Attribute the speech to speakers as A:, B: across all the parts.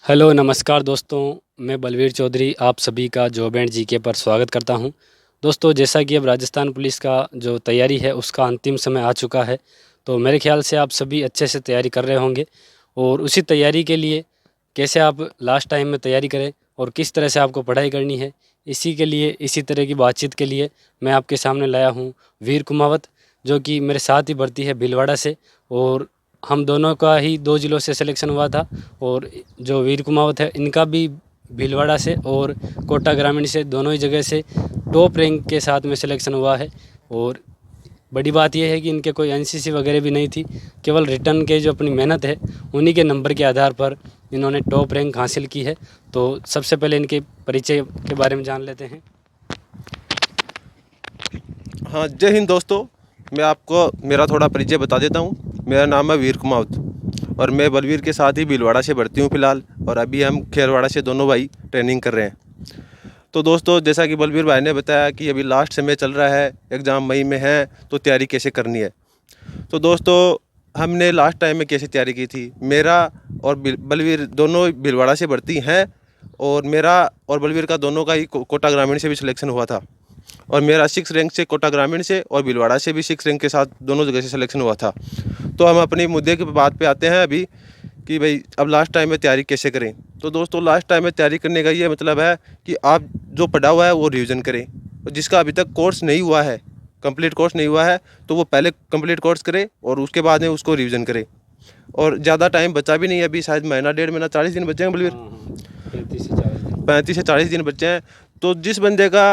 A: Hello नमस्कार दोस्तों, मैं बलवीर चौधरी आप सभी का जॉब एंड जीके पर स्वागत करता हूं। दोस्तों, जैसा कि अब राजस्थान पुलिस का जो तैयारी है उसका अंतिम समय आ चुका है, तो मेरे ख्याल से आप सभी अच्छे से तैयारी कर रहे होंगे। और उसी तैयारी के लिए कैसे आप लास्ट टाइम में तैयारी करें और किस तरह से आपको पढ़ाई करनी है, इसी के लिए इसी तरह की बातचीत के लिए मैं आपके सामने लाया हूँ वीर कुमावत, जो कि मेरे साथ ही भर्ती है भीलवाड़ा से। और हम दोनों का ही 2 ज़िलों से सिलेक्शन हुआ था। और जो वीर कुमावत है इनका भी भीलवाड़ा से और कोटा ग्रामीण से, दोनों ही जगह से टॉप रैंक के साथ में सिलेक्शन हुआ है। और बड़ी बात यह है कि इनके कोई एनसीसी वगैरह भी नहीं थी, केवल रिटर्न के जो अपनी मेहनत है उन्हीं के नंबर के आधार पर इन्होंने टॉप रैंक हासिल की है। तो सबसे पहले इनके परिचय के बारे में जान लेते हैं।
B: हाँ, जय हिंद दोस्तों। मैं आपको मेरा थोड़ा परिचय बता देता हूँ। मेरा नाम है वीर कुमावत और मैं बलवीर के साथ ही भीलवाड़ा से भर्ती हूँ फ़िलहाल, और अभी हम खेरवाड़ा से दोनों भाई ट्रेनिंग कर रहे हैं। तो दोस्तों, जैसा कि बलवीर भाई ने बताया कि अभी लास्ट समय चल रहा है, एग्ज़ाम मई में है, तो तैयारी कैसे करनी है। तो दोस्तों, हमने लास्ट टाइम में कैसे तैयारी की थी, मेरा और बलवीर दोनों भीलवाड़ा से भर्ती हैं, और मेरा और बलवीर का दोनों का ही कोटा ग्रामीण से भी सिलेक्शन हुआ था। और मेरा 6 रैंक से कोटा ग्रामीण से और भीलवाड़ा से भी 6 रैंक के साथ दोनों जगह से सिलेक्शन हुआ था। तो हम अपने मुद्दे की बात पे आते हैं अभी कि भाई अब लास्ट टाइम में तैयारी कैसे करें। तो दोस्तों, लास्ट टाइम में तैयारी करने का ये मतलब है कि आप जो पढ़ा हुआ है वो रिवीजन करें, और जिसका अभी तक कोर्स नहीं हुआ है, कंप्लीट कोर्स नहीं हुआ है, तो वो पहले कंप्लीट कोर्स करे और उसके बाद में उसको रिवीजन करे। और ज़्यादा टाइम बचा भी नहीं है, अभी शायद महीना 1.5 महीना 40 दिन बचे हैं बलवीर। 35 से 40 दिन बचे हैं। तो जिस बंदे का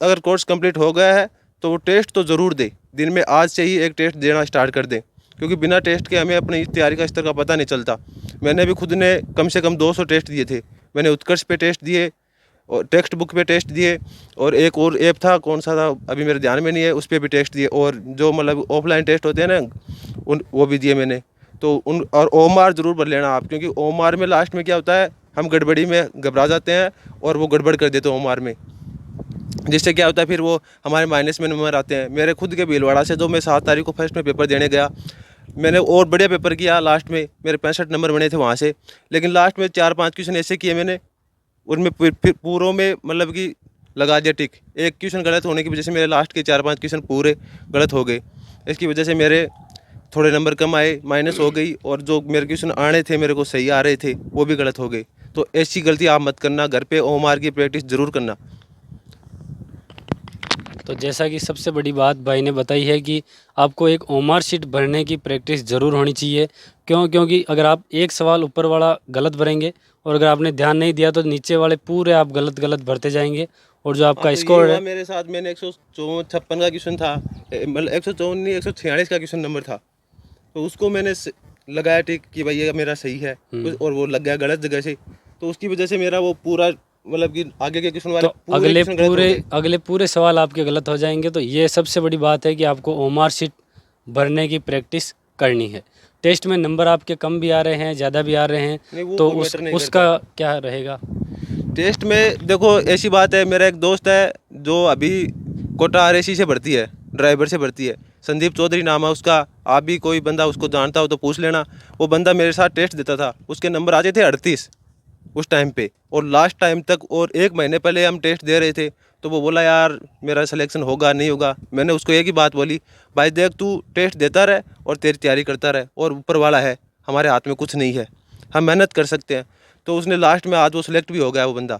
B: अगर कोर्स कंप्लीट हो गया है तो वो टेस्ट तो ज़रूर दे, दिन में आज से ही एक टेस्ट देना स्टार्ट कर दें, क्योंकि बिना टेस्ट के हमें अपनी तैयारी का स्तर का पता नहीं चलता। मैंने भी खुद ने कम से कम 200 टेस्ट दिए थे। मैंने उत्कर्ष पे टेस्ट दिए और टेक्स्ट बुक पे टेस्ट दिए, और एक और ऐप था, कौन सा था अभी मेरे ध्यान में नहीं है, उस पर भी टेस्ट दिए, और जो मतलब ऑफलाइन टेस्ट होते हैं ना उन वो भी दिए मैंने। तो उन और ओमआर ज़रूर भर लेना आप, क्योंकि ओमआर में लास्ट में क्या होता है, हम गड़बड़ी में घबरा जाते हैं और वो गड़बड़ कर देते हैं ओमआर में, जिससे क्या होता है फिर वो हमारे माइनस में नंबर आते हैं। मेरे खुद के भीलवाड़ा से जो मैं 7 तारीख को फर्स्ट में पेपर देने गया, मैंने और बढ़िया पेपर किया, लास्ट में मेरे 65 नंबर बने थे वहाँ से। लेकिन लास्ट में 4-5 क्वेश्चन ऐसे किए मैंने, उनमें फिर पूरों में मतलब कि लगा दिया टिक। एक क्वेश्चन गलत होने की वजह से मेरे लास्ट के 4-5 क्वेश्चन पूरे गलत हो गए। इसकी वजह से मेरे थोड़े नंबर कम आए, माइनस हो गई, और जो मेरे क्वेश्चन आने थे मेरे को सही आ रहे थे वो भी गलत हो गए। तो ऐसी गलती आप मत करना, घर पे ओमआर की प्रैक्टिस ज़रूर करना।
A: तो जैसा कि सबसे बड़ी बात भाई ने बताई है कि आपको एक ओमार शीट भरने की प्रैक्टिस ज़रूर होनी चाहिए। क्योंकि अगर आप एक सवाल ऊपर वाला गलत भरेंगे और अगर आपने ध्यान नहीं दिया तो नीचे वाले पूरे आप गलत गलत भरते जाएंगे, और जो आपका
B: तो
A: स्कोर है।
B: मेरे साथ मैंने 156 का क्वेश्चन था, मतलब 154 नहीं 146 का क्वेश्चन नंबर था, तो उसको मैंने लगाया टिक कि भाई ये मेरा सही है, और वो लग गया गलत जगह से। तो उसकी वजह से मेरा वो पूरा मतलब कि आगे के क्वेश्चन वाले
A: तो
B: पूरे क्वेश्चन गलत हो गए।
A: अगले पूरे सवाल आपके गलत हो जाएंगे। तो ये सबसे बड़ी बात है कि आपको ओमार शीट भरने की प्रैक्टिस करनी है। टेस्ट में नंबर आपके कम भी आ रहे हैं, ज़्यादा भी आ रहे हैं,
B: नहीं,
A: तो
B: वो मैटर नहीं
A: उसका
B: करता।
A: क्या रहेगा।
B: टेस्ट में देखो ऐसी बात है, मेरा एक दोस्त है जो अभी कोटा आरएसी से भर्ती है, ड्राइवर से भर्ती है, संदीप चौधरी नाम है उसका। आप भी कोई बंदा उसको जानता हो तो पूछ लेना। वो बंदा मेरे साथ टेस्ट देता था, उसके नंबर आते थे 38 उस टाइम पे, और लास्ट टाइम तक, और 1 महीने पहले हम टेस्ट दे रहे थे, तो वो बोला यार मेरा सिलेक्शन होगा नहीं होगा। मैंने उसको एक ही बात बोली, भाई देख तू टेस्ट देता रहे और तेरी तैयारी करता रहे, और ऊपर वाला है, हमारे हाथ में कुछ नहीं है, हम मेहनत कर सकते हैं। तो उसने लास्ट में आज वो सिलेक्ट भी हो गया। वो बंदा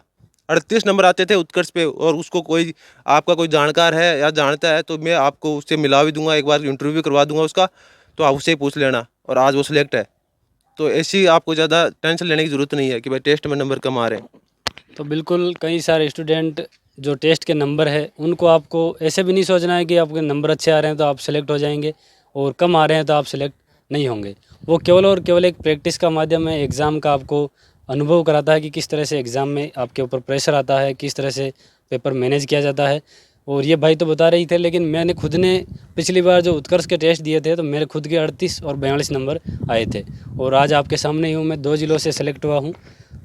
B: 38 नंबर आते थे उत्कर्ष पे, और उसको कोई आपका कोई जानकार है या जानता है तो मैं आपको उससे मिला भी दूंगा, एक बार इंटरव्यू भी करवा दूंगा उसका, तो आप उससे ही पूछ लेना। और आज वो सिलेक्ट है। तो ऐसी आपको ज़्यादा टेंशन लेने की ज़रूरत नहीं है कि भाई टेस्ट में नंबर कम आ रहे हैं।
A: तो बिल्कुल, कई सारे स्टूडेंट जो टेस्ट के नंबर है उनको आपको ऐसे भी नहीं सोचना है कि आपके नंबर अच्छे आ रहे हैं तो आप सेलेक्ट हो जाएंगे और कम आ रहे हैं तो आप सेलेक्ट नहीं होंगे। वो केवल और केवल एक प्रैक्टिस का माध्यम है, एग्ज़ाम का आपको अनुभव कराता है कि किस तरह से एग्ज़ाम में आपके ऊपर प्रेशर आता है, किस तरह से पेपर मैनेज किया जाता है। और ये भाई तो बता रही थे, लेकिन मैंने खुद ने पिछली बार जो उत्कर्ष के टेस्ट दिए थे तो मेरे खुद के 38 और 42 नंबर आए थे, और आज आपके सामने ही हूँ, मैं 2 ज़िलों से सेलेक्ट हुआ हूँ।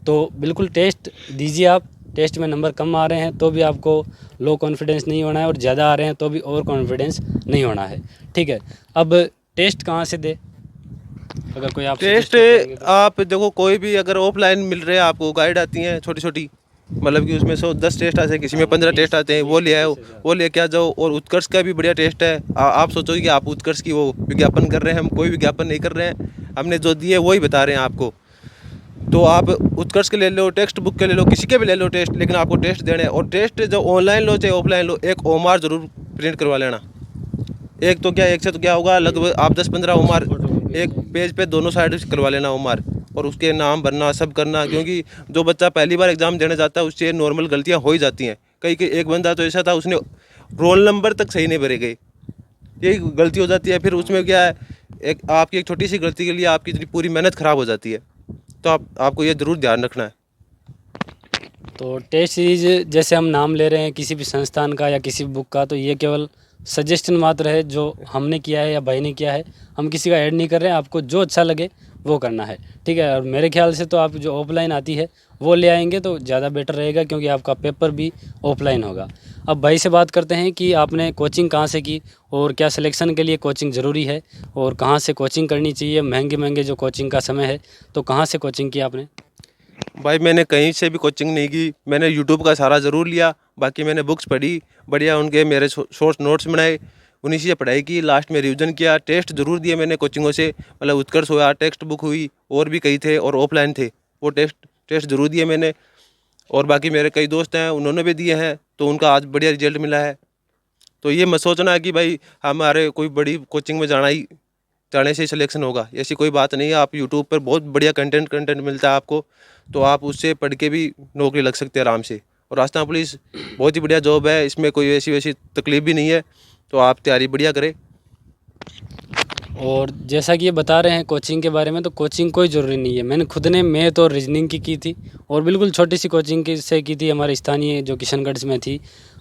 A: तो बिल्कुल टेस्ट दीजिए आप। टेस्ट में नंबर कम आ रहे हैं तो भी आपको लो कॉन्फिडेंस नहीं होना है, और ज़्यादा आ रहे हैं तो भी ओवर कॉन्फिडेंस नहीं होना है। ठीक है, अब टेस्ट कहाँ से दे, अगर कोई आप
B: टेस्ट
A: suggest कर पाएंगे तो।
B: आप देखो, कोई भी अगर ऑफलाइन मिल रहे हैं आपको, गाइड आती हैं छोटी छोटी, मतलब कि उसमें 10 टेस्ट आते हैं, किसी में 15 टेस्ट आते हैं, वो ले आओ, वो लेके आ जाओ। और उत्कर्ष का भी बढ़िया टेस्ट है। आप सोचोगे कि आप उत्कर्ष की वो विज्ञापन कर रहे हैं, हम कोई विज्ञापन नहीं कर रहे हैं, हमने जो दिए वही बता रहे हैं आपको। तो आप उत्कर्ष के ले लो, टेक्स्ट बुक के ले लो, किसी के भी ले लो टेस्ट, लेकिन आपको टेस्ट देने हैं। और टेस्ट जो ऑनलाइन लो चाहे ऑफलाइन लो, एक ओमार जरूर प्रिंट करवा लेना। एक तो क्या, एक से तो क्या होगा, लगभग आप 10-15 ओमार एक पेज पे दोनों साइड से करवा लेना ओमार, और उसके नाम भरना सब करना। क्योंकि जो बच्चा पहली बार एग्जाम देने जाता है उससे नॉर्मल गलतियां हो ही जाती हैं। कई एक बंदा तो ऐसा था, उसने रोल नंबर तक सही नहीं भरे गए, यही गलती हो जाती है। फिर उसमें क्या है, आपकी एक छोटी सी गलती के लिए आपकी इतनी पूरी मेहनत ख़राब हो जाती है। तो आपको ये ज़रूर ध्यान रखना है।
A: तो टेस्ट सीरीज जैसे हम नाम ले रहे हैं किसी भी संस्थान का या किसी बुक का, तो ये केवल सजेशन मात्र है जो हमने किया है या भाई ने किया है। हम किसी का ऐड नहीं कर रहे हैं, आपको जो अच्छा लगे वो करना है, ठीक है। और मेरे ख्याल से तो आप जो ऑफलाइन आती है वो ले आएंगे तो ज़्यादा बेटर रहेगा, क्योंकि आपका पेपर भी ऑफलाइन होगा। अब भाई से बात करते हैं कि आपने कोचिंग कहाँ से की और क्या सिलेक्शन के लिए कोचिंग ज़रूरी है और कहाँ से कोचिंग करनी चाहिए। महंगे महंगे जो कोचिंग का समय है, तो कहाँ से कोचिंग की आपने?
B: भाई मैंने कहीं से भी कोचिंग नहीं की, मैंने यूट्यूब का सहारा ज़रूर लिया। बाकी मैंने बुक्स पढ़ी बढ़िया, उनके मेरे शॉर्ट नोट्स बनाए, उन्हीं से पढ़ाई की, लास्ट में रिवीजन किया। टेस्ट ज़रूर दिए मैंने कोचिंगों से, मतलब उत्कर्ष हुआ, टेक्स्ट बुक हुई, और भी कई थे और ऑफलाइन थे, वो टेस्ट ज़रूर दिए मैंने। और बाकी मेरे कई दोस्त हैं उन्होंने भी दिए हैं, तो उनका आज बढ़िया रिजल्ट मिला है। तो ये मत सोचना कि भाई हमारे कोई बड़ी कोचिंग में जाने से ही सिलेक्शन होगा, ऐसी कोई बात नहीं है। आप यूट्यूब पर बहुत बढ़िया कंटेंट मिलता है आपको, तो आप उससे पढ़ के भी नौकरी लग सकते हैं आराम से। और राजस्थान पुलिस बहुत ही बढ़िया जॉब है, इसमें कोई ऐसी वैसी तकलीफ भी नहीं है, तो आप तैयारी बढ़िया करें।
A: और जैसा कि ये बता रहे हैं कोचिंग के बारे में, तो कोचिंग कोई ज़रूरी नहीं है। मैंने खुद ने मैथ और रीजनिंग की थी, और बिल्कुल छोटी सी कोचिंग की थी, हमारे स्थानीय जो किशनगढ़ में थी।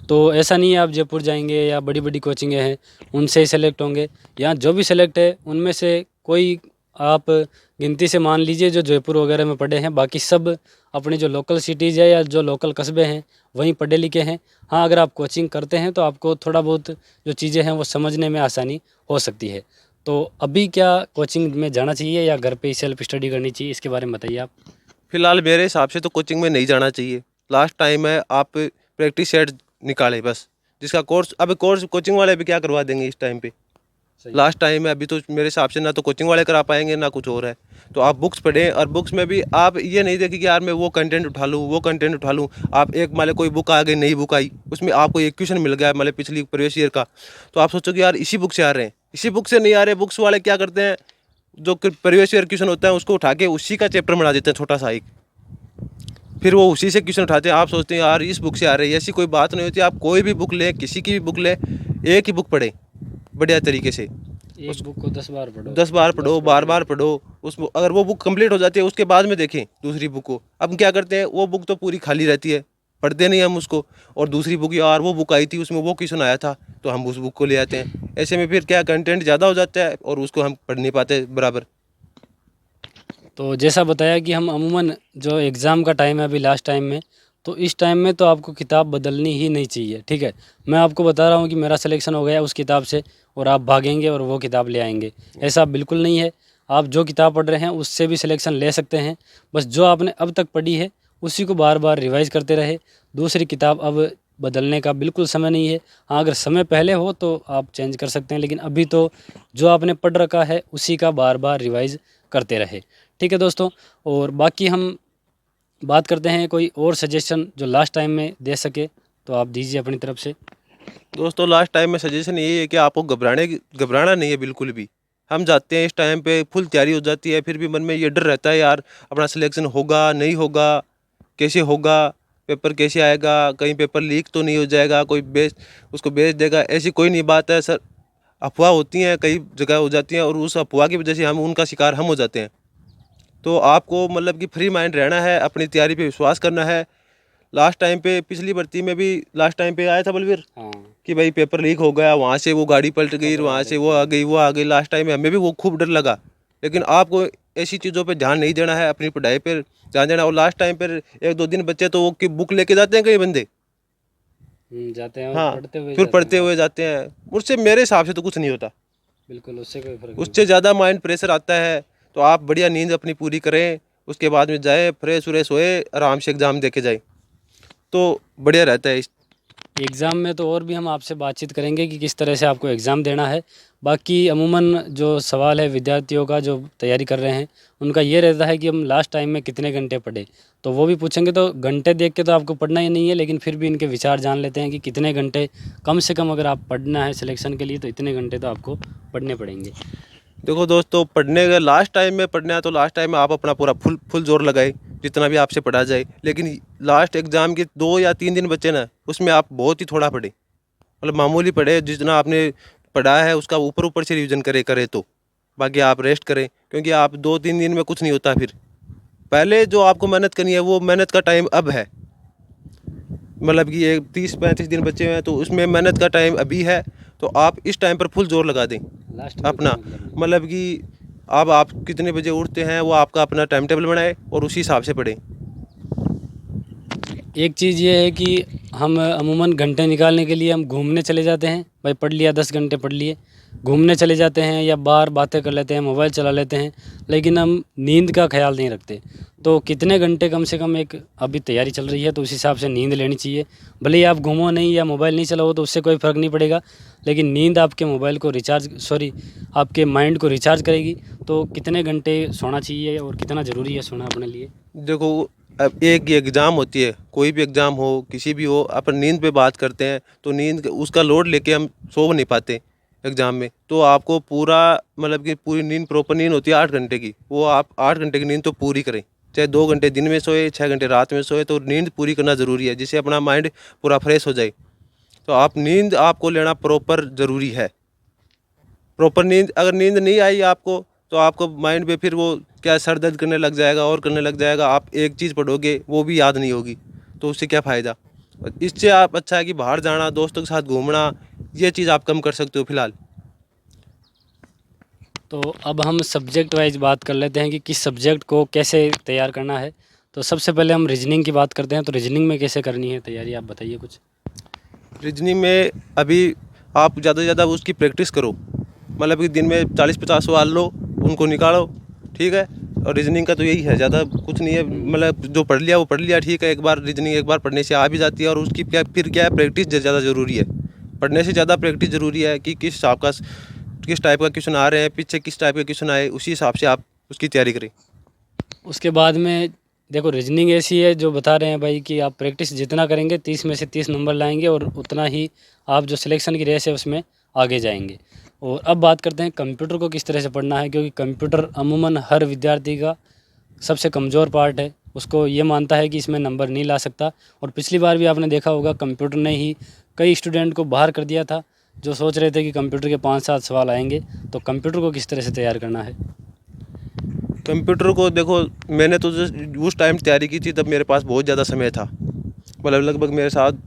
A: तो ऐसा नहीं है आप जयपुर जाएंगे या बड़ी बड़ी कोचिंगें हैं उनसे ही सेलेक्ट होंगे। यहाँ जो भी सेलेक्ट है उनमें से कोई आप गिनती से मान लीजिए जो जयपुर वगैरह में पढ़े हैं, बाकी सब अपनी जो लोकल सिटीज़ है या जो लोकल कस्बे हैं वहीं पढ़े लिखे हैं। हाँ, अगर आप कोचिंग करते हैं तो आपको थोड़ा बहुत जो चीज़ें हैं वो समझने में आसानी हो सकती है। तो अभी क्या कोचिंग में जाना चाहिए या घर पे ही सेल्फ स्टडी करनी चाहिए, इसके बारे में बताइए आप।
B: फिलहाल मेरे हिसाब से तो कोचिंग में नहीं जाना चाहिए। लास्ट टाइम है, आप प्रैक्टिस सेट निकालें बस, जिसका कोर्स, अब कोर्स कोचिंग वाले भी क्या करवा देंगे इस टाइम पे। लास्ट टाइम है अभी, तो मेरे हिसाब से ना तो कोचिंग वाले करा पाएंगे ना कुछ और है। तो आप बुक्स पढ़ें, और बुक्स में भी आप ये नहीं देखें कि यार मैं वो कंटेंट उठा लूँ वो कंटेंट उठा लूँ। आप एक मान लो कोई बुक आ गई, नई बुक आई, उसमें आपको एक क्वेश्चन मिल गया मतलब पिछली प्रीवियस ईयर का, तो आप सोचोगे यार इसी बुक से आ रहे हैं, इसी बुक से नहीं आ रहे। बुक्स वाले क्या करते हैं, जो प्रीवियस ईयर क्वेश्चन होता है उसको उठा के उसी का चैप्टर बना देते हैं छोटा सा एक, फिर वो उसी से क्वेश्चन उठाते हैं। आप सोचते हैं यार इस बुक से आ रही है, ऐसी कोई बात नहीं होती। आप कोई भी बुक लें, किसी की भी बुक लें, एक ही बुक पढ़ें बढ़िया तरीके से।
A: एक बुक को 10 बार पढ़ो,
B: 10 बार पढ़ो, बार बार पढ़ो। उस अगर वो बुक कंप्लीट हो जाती है उसके बाद में देखें दूसरी बुक को। अब क्या करते हैं, वो बुक तो पूरी खाली रहती है, पढ़ते नहीं हम उसको, और दूसरी बुक यार वो बुक आई थी उसमें वो क्वेश्चन आया था, तो हम उस बुक को ले आते हैं। ऐसे में फिर क्या कंटेंट ज़्यादा हो जाता है और उसको हम पढ़ नहीं पाते बराबर।
A: तो जैसा बताया कि हम अमूमन जो एग्ज़ाम का टाइम है अभी लास्ट टाइम में, तो इस टाइम में तो आपको किताब बदलनी ही नहीं चाहिए, ठीक है। मैं आपको बता रहा हूँ कि मेरा सिलेक्शन हो गया उस किताब से और आप भागेंगे और वो किताब ले आएंगे, ऐसा बिल्कुल नहीं है। आप जो किताब पढ़ रहे हैं उससे भी सिलेक्शन ले सकते हैं, बस जो आपने अब तक पढ़ी है उसी को बार बार रिवाइज़ करते रहे। दूसरी किताब अब बदलने का बिल्कुल समय नहीं है। हाँ, अगर समय पहले हो तो आप चेंज कर सकते हैं, लेकिन अभी तो जो आपने पढ़ रखा है उसी का बार बार रिवाइज़ करते रहे, ठीक है दोस्तों। और बाकी हम बात करते हैं कोई और सजेशन जो लास्ट टाइम में दे सके, तो आप दीजिए अपनी तरफ से।
B: दोस्तों लास्ट टाइम में सजेशन यही है कि आपको घबराना नहीं है बिल्कुल भी। हम जाते हैं इस टाइम पे फुल तैयारी हो जाती है, फिर भी मन में ये डर रहता है यार अपना सिलेक्शन होगा नहीं होगा, कैसे होगा, पेपर कैसे आएगा, कहीं पेपर लीक तो नहीं हो जाएगा, कोई उसको बेच देगा। ऐसी कोई नहीं बात है सर, अफवाह होती हैं कई जगह हो जाती हैं, और उस अफवाह की वजह से हम उनका शिकार हम हो जाते हैं। तो आपको मतलब कि फ्री माइंड रहना है, अपनी तैयारी पे विश्वास करना है। लास्ट टाइम पे पिछली भर्ती में भी लास्ट टाइम पे आया था बलवीर,
A: हाँ,
B: कि भाई पेपर लीक हो गया, वहाँ से वो गाड़ी पलट गई, वहाँ से वो आ गई। लास्ट टाइम में हमें भी वो खूब डर लगा, लेकिन आपको ऐसी चीज़ों पे ध्यान नहीं देना है, अपनी पढ़ाई पर ध्यान देना। और लास्ट टाइम पर 1-2 दिन बच्चे तो वो बुक लेके जाते हैं कई बंदे,
A: जाते हैं और
B: हाँ,
A: पढ़ते हुए
B: फिर
A: जाते
B: पढ़ते
A: हैं।
B: हुए जाते हैं। उससे मेरे हिसाब से तो कुछ नहीं होता,
A: बिल्कुल, उससे कोई फ़र्क नहीं
B: उससे ज़्यादा माइंड प्रेशर आता है। तो आप बढ़िया नींद अपनी पूरी करें, उसके बाद में जाए फ्रेश व्रेश होए, आराम से एग्ज़ाम दे के जाए, तो बढ़िया रहता है।
A: एग्ज़ाम में तो और भी हम आपसे बातचीत करेंगे कि किस तरह से आपको एग्ज़ाम देना है। बाकी अमूमन जो सवाल है विद्यार्थियों का जो तैयारी कर रहे हैं, उनका ये रहता है कि हम लास्ट टाइम में कितने घंटे पढ़े, तो वो भी पूछेंगे। तो घंटे देख के तो आपको पढ़ना ही नहीं है, लेकिन फिर भी इनके विचार जान लेते हैं कि कितने घंटे कम से कम अगर आप पढ़ना है सिलेक्शन के लिए, तो इतने घंटे तो आपको पढ़ने पड़ेंगे।
B: देखो दोस्तों, पढ़ने का लास्ट टाइम में पढ़ना है तो लास्ट टाइम में आप अपना पूरा फुल जोर लगाए, जितना भी आपसे पढ़ा जाए। लेकिन लास्ट एग्ज़ाम के 2 या 3 दिन बचे ना, उसमें आप बहुत ही थोड़ा पढ़े, मतलब मामूली पढ़े, जितना आपने पढ़ा है उसका ऊपर ऊपर से रिवीजन करे तो बाकी आप रेस्ट करें, क्योंकि आप 2-3 दिन में कुछ नहीं होता। फिर पहले जो आपको मेहनत करनी है वो मेहनत का टाइम अब है, मतलब कि ये 30-35 दिन बचे हुए हैं, तो उसमें मेहनत का टाइम अभी है। तो आप इस टाइम पर फुल जोर लगा दें
A: लास्ट में
B: अपना, मतलब कि अब आप कितने बजे उठते हैं वो आपका अपना टाइम टेबल बनाए और उसी हिसाब से पढ़ें।
A: एक चीज़ ये है कि हम अमूमन घंटे निकालने के लिए हम घूमने चले जाते हैं। भाई पढ़ लिया, 10 घंटे पढ़ लिए, घूमने चले जाते हैं या बाहर बातें कर लेते हैं, मोबाइल चला लेते हैं, लेकिन हम नींद का ख्याल नहीं रखते। तो कितने घंटे कम से कम, एक अभी तैयारी चल रही है तो उस हिसाब से नींद लेनी चाहिए। भले ही आप घूमो नहीं या मोबाइल नहीं चलाओ तो उससे कोई फ़र्क नहीं पड़ेगा, लेकिन नींद आपके मोबाइल को आपके माइंड को रिचार्ज करेगी। तो कितने घंटे सोना चाहिए और कितना ज़रूरी है सोना अपने लिए?
B: देखो, अब एक ये एग्ज़ाम होती है, कोई भी एग्ज़ाम हो, किसी भी हो, अपन नींद पे बात करते हैं तो नींद उसका लोड लेके हम सो नहीं पाते एग्ज़ाम में। तो आपको पूरा, मतलब कि पूरी नींद, प्रॉपर नींद होती है 8 घंटे की, वो आप 8 घंटे की नींद तो पूरी करें। चाहे 2 घंटे दिन में सोए, 6 घंटे रात में सोए, तो नींद पूरी करना ज़रूरी है, जिससे अपना माइंड पूरा फ्रेश हो जाए। तो आप नींद आपको लेना प्रॉपर ज़रूरी है। प्रॉपर नींद, अगर नींद नहीं आई आपको, तो आपको माइंड पे फिर वो क्या सर दर्द करने लग जाएगा और करने लग जाएगा। आप एक चीज़ पढ़ोगे वो भी याद नहीं होगी, तो उससे क्या फ़ायदा। इससे आप अच्छा है कि बाहर जाना, दोस्तों के साथ घूमना, ये चीज़ आप कम कर सकते हो फ़िलहाल।
A: तो अब हम सब्जेक्ट वाइज बात कर लेते हैं कि किस सब्जेक्ट को कैसे तैयार करना है। तो सबसे पहले हम रीजनिंग की बात करते हैं। तो रीजनिंग में कैसे करनी है तैयारी, आप बताइए कुछ।
B: रीजनिंग में अभी आप ज़्यादा से ज़्यादा उसकी प्रैक्टिस करो, मतलब कि दिन में 40-50 सवाल लो, उनको निकालो, ठीक है। और रीजनिंग का तो यही है, ज़्यादा कुछ नहीं है, मतलब जो पढ़ लिया वो पढ़ लिया, ठीक है। एक बार रीजनिंग एक बार पढ़ने से आ भी जाती है, और उसकी क्या फिर क्या है, प्रैक्टिस ज़्यादा ज़रूरी है। पढ़ने से ज़्यादा प्रैक्टिस ज़रूरी है कि किस टाइप का क्वेश्चन आ रहे हैं, पीछे किस टाइप के क्वेश्चन आए, उसी हिसाब से आप उसकी तैयारी करें।
A: उसके बाद में देखो, रीजनिंग ऐसी है जो बता रहे हैं भाई कि आप प्रैक्टिस जितना करेंगे 30 में से 30 नंबर लाएंगे, और उतना ही आप जो सिलेक्शन की रेस है उसमें आगे जाएंगे। और अब बात करते हैं कंप्यूटर को किस तरह से पढ़ना है, क्योंकि कंप्यूटर अमूमन हर विद्यार्थी का सबसे कमज़ोर पार्ट है। उसको ये मानता है कि इसमें नंबर नहीं ला सकता। और पिछली बार भी आपने देखा होगा, कंप्यूटर ने ही कई स्टूडेंट को बाहर कर दिया था जो सोच रहे थे कि कंप्यूटर के 5-7 सवाल आएंगे। तो कंप्यूटर को किस तरह से तैयार करना है?
B: कंप्यूटर को देखो, मैंने तो उस टाइम तैयारी की थी तब मेरे पास बहुत ज़्यादा समय था, मतलब लगभग मेरे साथ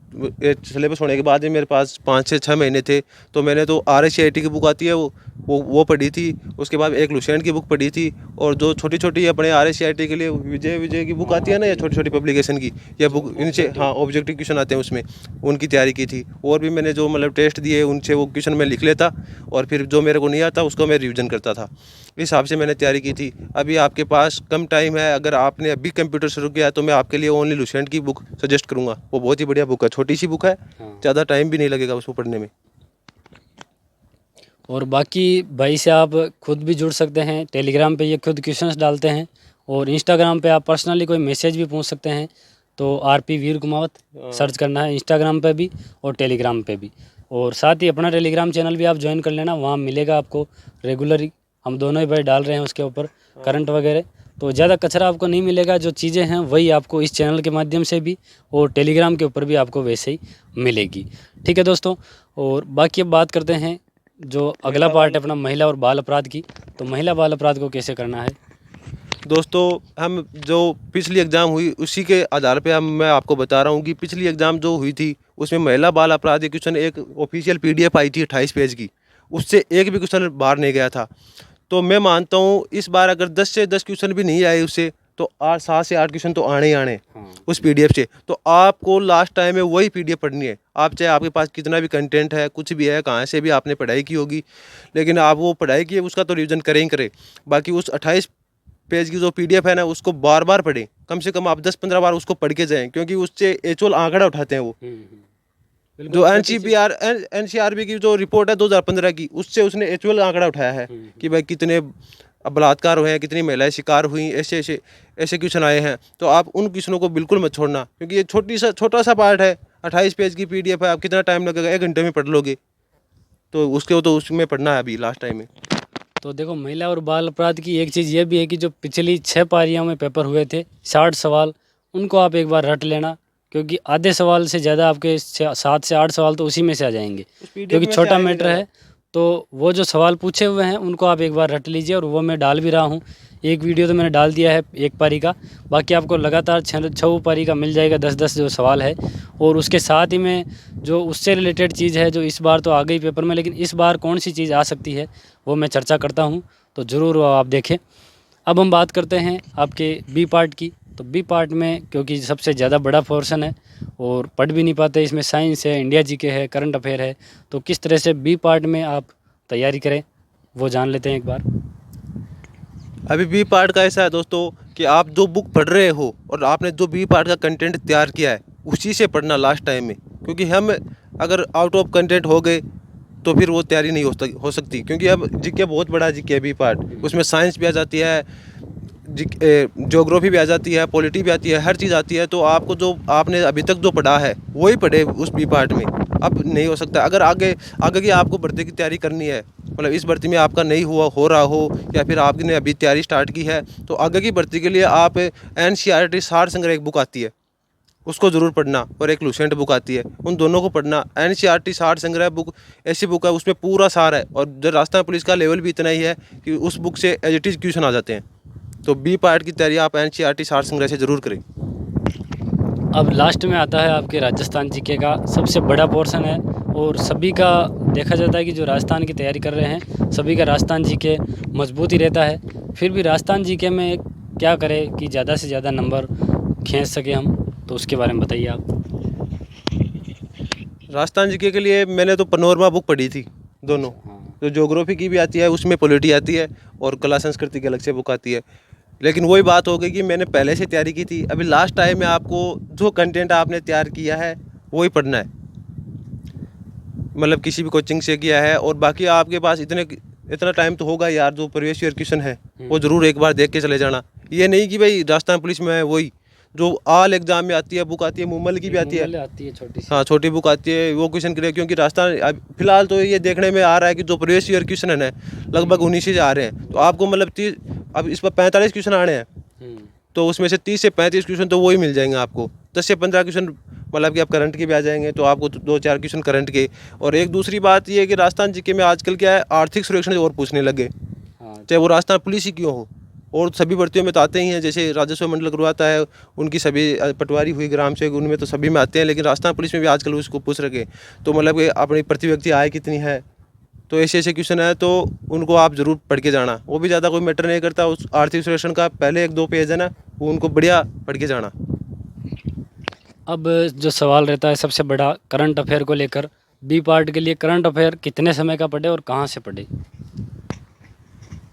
B: सिलेबस होने के बाद ही मेरे पास 5 से 6 महीने थे। तो मैंने तो RSCIT की बुक आती है वो पढ़ी थी। उसके बाद एक लुसेंट की बुक पढ़ी थी, और जो छोटी छोटी अपने RSCIT के लिए विजय की बुक आती है ना, या छोटी छोटी पब्लिकेशन की, या बुक इनसे, हाँ, ऑब्जेक्टिव क्वेश्चन आते हैं उसमें, उनकी तैयारी की थी। और भी मैंने जो मतलब टेस्ट दिए उनसे वो क्वेश्चन मैं लिख लेता, और फिर जो मेरे को नहीं आता उसको मैं रिवीजन करता था। इस हिसाब से मैंने तैयारी की थी। अभी आपके पास कम टाइम है, अगर आपने अभी कंप्यूटर शुरू किया है तो मैं आपके लिए ओनली लुसेंट की बुक सजेस्ट करूँगा। वो बहुत ही बढ़िया बुक है, छोटी सी बुक है, ज़्यादा टाइम भी नहीं लगेगा उसको पढ़ने में।
A: और बाकी भाई से आप खुद भी जुड़ सकते हैं। टेलीग्राम पे ये खुद क्वेश्चंस डालते हैं, और इंस्टाग्राम पे आप पर्सनली कोई मैसेज भी पूछ सकते हैं। तो RP वीर कुमावत सर्च करना है इंस्टाग्राम पे भी और टेलीग्राम पे भी। और साथ ही अपना टेलीग्राम चैनल भी आप ज्वाइन कर लेना, वहाँ मिलेगा आपको रेगुलर। हम दोनों ही भाई डाल रहे हैं उसके ऊपर करंट वगैरह, तो ज़्यादा कचरा आपको नहीं मिलेगा। जो चीज़ें हैं वही आपको इस चैनल के माध्यम से भी और टेलीग्राम के ऊपर भी आपको वैसे ही मिलेगी। ठीक है दोस्तों। और बाकी अब बात करते हैं जो अगला पार्ट है अपना, महिला और बाल अपराध की। तो महिला बाल अपराध को कैसे करना है?
B: दोस्तों, हम जो पिछली एग्ज़ाम हुई उसी के आधार पे मैं आपको बता रहा हूँ कि पिछली एग्ज़ाम जो हुई थी उसमें महिला बाल अपराध क्वेश्चन एक ऑफिशियल PDF आई थी 28 पेज की, उससे एक भी क्वेश्चन बाहर नहीं गया था। तो मैं मानता हूँ इस बार अगर 10 से 10 क्वेश्चन भी नहीं आए उससे, तो 7 से 8 क्वेश्चन तो आने ही आने उस PDF से। तो आपको लास्ट टाइम में वही PDF पढ़नी है। आप चाहे आपके पास कितना भी कंटेंट है, कुछ भी है, कहाँ से भी आपने पढ़ाई की होगी, लेकिन आप वो पढ़ाई की है उसका तो रिवीजन करें ही करें। बाकी उस 28 पेज की जो PDF है ना उसको बार बार पढ़ें, कम से कम आप 10-15 बार उसको पढ़ के जाएं, क्योंकि उससे एक्चुअल आंकड़ा उठाते हैं वो। जो NCRB की जो रिपोर्ट है 2015 की, उससे उसने एक्चुअल आंकड़ा उठाया है कि भाई कितने बलात्कार हुए हैं, कितनी महिलाएं शिकार हुई, ऐसे क्वेश्चन आए हैं। तो आप उन क्वेश्चनों को बिल्कुल मत छोड़ना, क्योंकि ये छोटा सा पार्ट है, 28 पेज की PDF है, आप कितना टाइम लगेगा, 1 घंटे में पढ़ लोगे। तो उसमें पढ़ना है अभी लास्ट टाइम में।
A: तो देखो, महिला और बाल अपराध की एक चीज़ ये भी है कि जो पिछली 6 पारियों में पेपर हुए थे 60 सवाल, उनको आप एक बार रट लेना, क्योंकि आधे सवाल से ज़्यादा आपके 7 से 8 सवाल तो उसी में से आ जाएंगे, क्योंकि छोटा मैटर है। तो वो जो सवाल पूछे हुए हैं उनको आप एक बार रट लीजिए, और वो मैं डाल भी रहा हूँ। एक वीडियो तो मैंने डाल दिया है 1 पारी का, बाकी आपको लगातार 6 पारी का मिल जाएगा, 10-10 जो सवाल है। और उसके साथ ही में जो उससे रिलेटेड चीज़ है, जो इस बार तो आ गई पेपर में, लेकिन इस बार कौन सी चीज़ आ सकती है वो मैं चर्चा करता हूँ, तो ज़रूर वो आप देखें। अब हम बात करते हैं आपके बी पार्ट की। तो बी पार्ट में क्योंकि सबसे ज़्यादा बड़ा पोर्शन है और पढ़ भी नहीं पाते, इसमें साइंस है, इंडिया जीके है, करंट अफेयर है, तो किस तरह से बी पार्ट में आप तैयारी करें वो जान लेते हैं एक बार।
B: अभी बी पार्ट का ऐसा है दोस्तों कि आप जो बुक पढ़ रहे हो और आपने जो बी पार्ट का कंटेंट तैयार किया है उसी से पढ़ना लास्ट टाइम में, क्योंकि हम अगर आउट ऑफ कंटेंट हो गए तो फिर वो तैयारी नहीं हो सकती। क्योंकि अब जीके बहुत बड़ा जीके है बी पार्ट, उसमें साइंस भी आ जाती है, ज्योग्राफी भी आ जाती है, पॉलिटी भी आती है, हर चीज़ आती है। तो आपको जो आपने अभी तक जो पढ़ा है वही पढ़े उस बी पार्ट में। अब नहीं हो सकता, अगर आगे की आपको भर्ती की तैयारी करनी है, मतलब इस भर्ती में आपका नहीं हो रहा हो, या फिर आपने अभी तैयारी स्टार्ट की है, तो आगे की भर्ती के लिए आप NCERT सार संग्रह एक बुक आती है उसको ज़रूर पढ़ना, और एक लुसेंट बुक आती है, उन दोनों को पढ़ना। NCERT सार संग्रह बुक ऐसी बुक है उसमें पूरा सार है, और जो राजस्थान पुलिस का लेवल भी इतना ही है कि उस बुक से एज इट इज़ क्वेश्चन आ जाते हैं। तो बी पार्ट की तैयारी आप NCERT सार संग्रह से ज़रूर करें।
A: अब लास्ट में आता है आपके राजस्थान जीके का सबसे बड़ा पोर्शन है, और सभी का देखा जाता है कि जो राजस्थान की तैयारी कर रहे हैं सभी का राजस्थान जीके मजबूत ही रहता है। फिर भी राजस्थान जीके में क्या करें कि ज़्यादा से ज़्यादा नंबर खींच सके हम, तो उसके बारे में बताइए आप।
B: राजस्थान जीके के लिए मैंने तो पनोरमा बुक पढ़ी थी दोनों, जो ज्योग्राफी की भी आती है उसमें पॉलिटी आती है, और कला संस्कृति की अलग से बुक आती है। लेकिन वही बात हो गई कि मैंने पहले से तैयारी की थी, अभी लास्ट टाइम में आपको जो कंटेंट आपने तैयार किया है वही पढ़ना है, मतलब किसी भी कोचिंग से किया है। और बाकी आपके पास इतना टाइम तो होगा यार, जो प्रीवियस ईयर क्वेश्चन है वो ज़रूर एक बार देख के चले जाना। ये नहीं कि भाई राजस्थान पुलिस में है वही जो ऑल एग्जाम में आती है बुक आती है, मुमल की भी आती है
A: छोटी सी।
B: हाँ, छोटी बुक आती है, वो क्वेश्चन करिए। क्योंकि राजस्थान फिलहाल तो ये देखने में आ रहा है कि जो प्रीवियस ईयर क्वेश्चन है ना लगभग 19 से आ रहे हैं, तो आपको मतलब 30, अब इस पर 45 क्वेश्चन आने हैं, तो उसमें से 30 से 35 क्वेश्चन तो वही मिल जाएंगे आपको। 10 से 15 क्वेश्चन मतलब कि आप करंट के भी आ जाएंगे, तो आपको 2-4 क्वेश्चन करंट के। और एक दूसरी बात ये है कि राजस्थान जीके में आजकल क्या है, आर्थिक सर्वेक्षण और पूछने लगे, चाहे वो राजस्थान पुलिस ही क्यों हो, और सभी भर्तियों में तो आते ही हैं। जैसे राजस्व मंडल करवाता है उनकी सभी पटवारी हुई ग्राम सेवक, उनमें तो सभी में आते हैं, लेकिन राजस्थान पुलिस में भी आजकल उसको पूछ रखे। तो मतलब कि अपनी प्रति व्यक्ति आय कितनी है, तो ऐसे क्वेश्चन है, तो उनको आप ज़रूर पढ़ के जाना। वो भी ज़्यादा कोई मैटर नहीं करता, उस आर्थिक सर्वेक्षण का पहले 1-2 पेज है ना, वो उनको बढ़िया पढ़ के जाना।
A: अब जो सवाल रहता है सबसे बड़ा करंट अफेयर को लेकर, बी पार्ट के लिए करंट अफेयर कितने समय का पढ़े और कहाँ से पढ़े।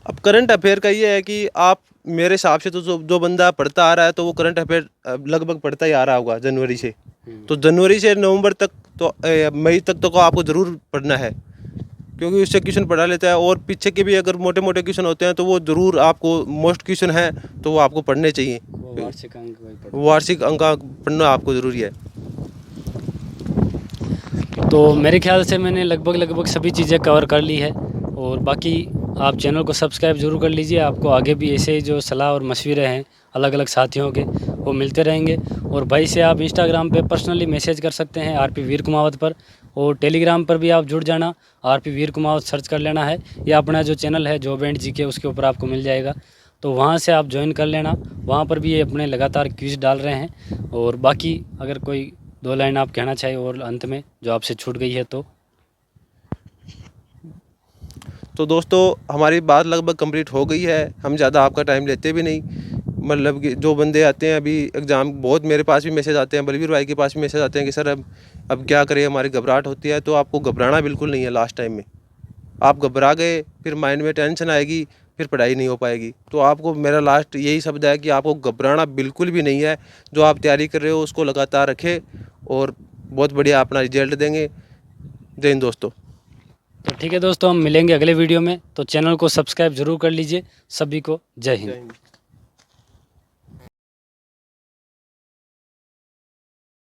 B: अब करंट अफेयर का ये है कि आप मेरे हिसाब से तो जो बंदा पढ़ता आ रहा है तो वो करंट अफेयर लगभग पढ़ता ही आ रहा होगा जनवरी से। तो जनवरी से नवंबर तक तो मई तक तो आपको ज़रूर पढ़ना है, क्योंकि उससे क्वेश्चन पढ़ा लेता है। और पीछे के भी अगर मोटे मोटे क्वेश्चन होते हैं तो वो ज़रूर आपको, मोस्ट क्वेश्चन है तो वो आपको पढ़ने चाहिए। वार्षिक अंक पढ़ना आपको ज़रूरी है।
A: तो मेरे ख्याल से मैंने लगभग सभी चीज़ें कवर कर ली है, और बाकी आप चैनल को सब्सक्राइब जरूर कर लीजिए। आपको आगे भी ऐसे जो सलाह और मशवरे हैं अलग अलग साथियों के वो मिलते रहेंगे। और भाई से आप इंस्टाग्राम पे पर्सनली मैसेज कर सकते हैं RP वीर कुमावत पर, और टेलीग्राम पर भी आप जुड़ जाना, RP वीर कुमावत सर्च कर लेना है, या अपना जो चैनल है जॉब एंड जीके उसके ऊपर आपको मिल जाएगा, तो वहाँ से आप ज्वाइन कर लेना। वहाँ पर भी ये अपने लगातार क्विज डाल रहे हैं। और बाकी अगर कोई 2 लाइन आप कहना चाहिए और अंत में जो आपसे छूट गई है
B: तो दोस्तों हमारी बात लगभग कंप्लीट हो गई है, हम ज़्यादा आपका टाइम लेते भी नहीं। मतलब कि जो बंदे आते हैं अभी एग्ज़ाम, बहुत मेरे पास भी मैसेज आते हैं, बलवीर भाई के पास भी मैसेज आते हैं कि सर अब क्या करें, हमारी घबराहट होती है। तो आपको घबराना बिल्कुल नहीं है। लास्ट टाइम में आप घबरा गए, फिर माइंड में टेंशन आएगी, फिर पढ़ाई नहीं हो पाएगी। तो आपको मेरा लास्ट यही शब्द है कि आपको घबराना बिल्कुल भी नहीं है। जो आप तैयारी कर रहे हो उसको लगातार रखें और बहुत बढ़िया अपना रिजल्ट देंगे। जय हिंद दोस्तों।
A: तो ठीक है दोस्तों, हम मिलेंगे अगले वीडियो में। तो चैनल को सब्सक्राइब जरूर कर लीजिए। सभी को जय हिंद।